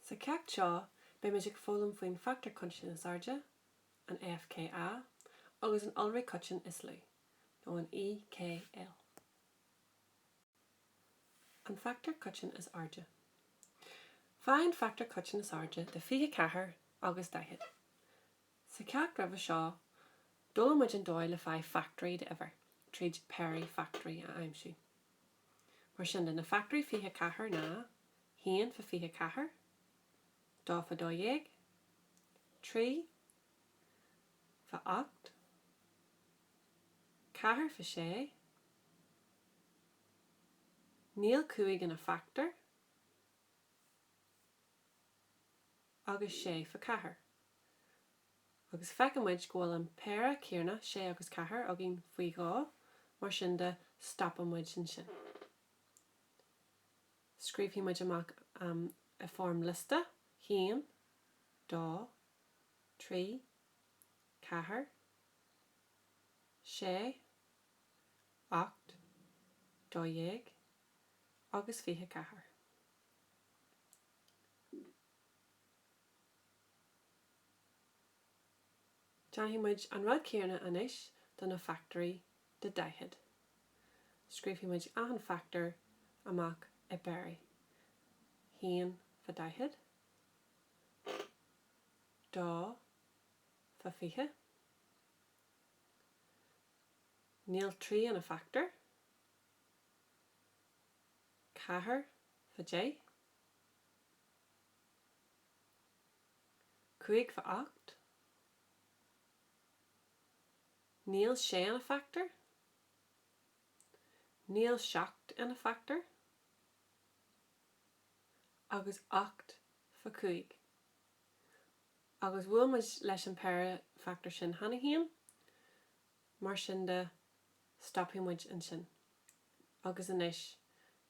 Sa ceacht seo, be muid ag fólam faoin factor coitin is airde, an FCA, agus an ulraí coitin is lú, nó an ICL. An factor coitin is airde. Find factor coitin is airde de 24 agus 10. Sa ceacht roimh seo, dul muid an dóil le fáid factory de ever, tríd Perry factory a aimsú. Mar sin na factory 24 ná, 1 fa 24, 2 fa 2, 3 fa 8, 4 fa 6, níl cúig in a factor, agus 6 fa 4. Agus feicim muid gháil an péra céarna 6 agus 4 agin faoi gá, mar sin de stopam muid sin sin. Scríbhí muid amach a form lista, 1, 2, 3, 4, 6, 8, 2, agus 24. Deannaigh muid an rud céarna anois don na factory de 10. Scríbhí muid an factor amach I Barry. 1 fa 10, 2 fa 5, níl 3 in a factor, 4 fa 6, 5 fa 8, níl 6 in a factor, níl 7 in a factor, agus 8 fa 5. Agus bhfuil muid leis an péra factor sin hana híon, mar sin de stopí muid an sin. Agus anois,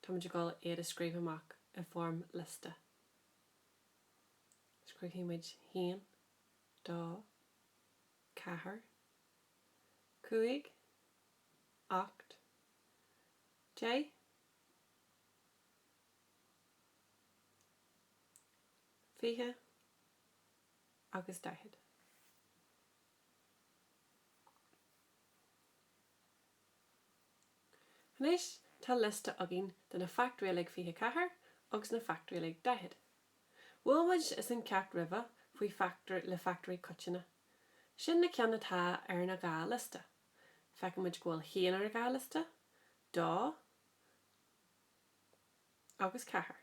tá muid gáil iad a scríbh amach I form lista. Scríbhí muid 1, 2, 4, 5, 8, 10, 5 agus 10. Anois tá lista agin de na factory ag 24 agus na factory ag 10. Bhfuil muid is an ceacht roimhe faoi factor le factory coitinne. Sin na ceanna tá ar na gá lista. Feicim muid gháil 1 ar na gá lista, 2 agus 4.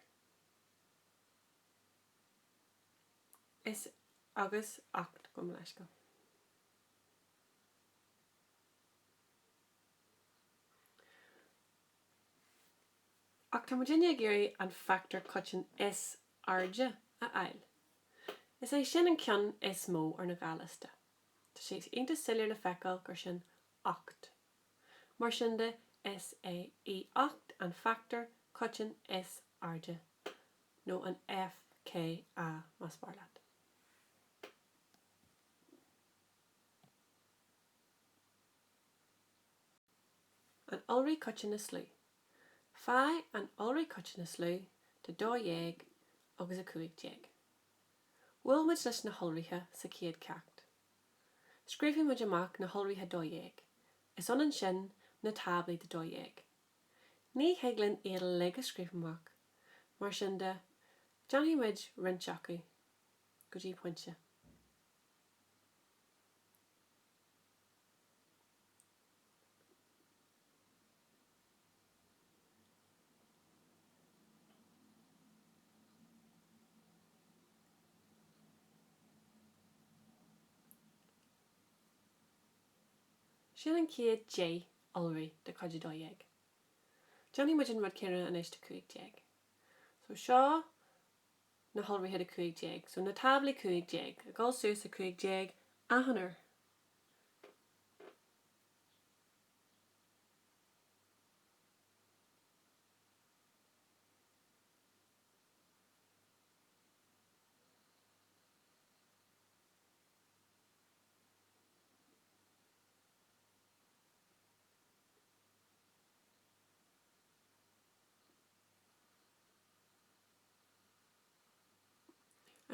Is agus 8 go leis go. Ach tá muid inne géirí an factor coitin is airde a ail. Is é sin an ceann is mó ar na gá lista. Tá sé inta silir le feiceáil gur sin 8. Mar sin de is é I 8 an factor coitin is airde, nó an FCA más barlaat. An ulraí coitin is slú. Fá an ulraí coitin is slú de 2 agus a 5. Bhfuil muid leis na hulraithe sa céad ceacht. Scríbhí muid amach na hulraithe 2. Is an sin na tablaí de 2. Ní heaglann éadal le a scríbh amach, mar sin de deannaigh muid rint acu go dtí pointe. Sin an céad J ulraí de chuide 2. Deannaigh muid an rud céanna anois de 5. So seo na hulraithe de 5. So na tablaí 5. A gáil suas a 5 ahanar.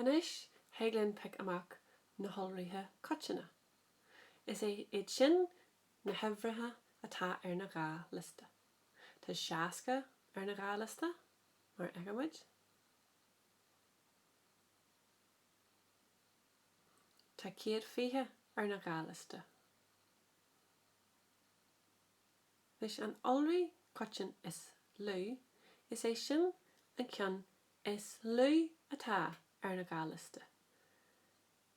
Anis, heglan pick amach na holrithe coitina. Is é iad sin na hebhrithe atá na gá lista. Tá seasca na gá lista, mar agamid. Tá céad fiche na gá lista. Leis an olraí coitin is lu, is é sin an ceann is lu atá na gá lista.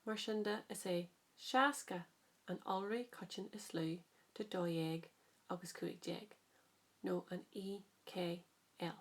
Mar sinnda is é seasca an olraí coitin is lu de 2 agus 5 nó an ICL.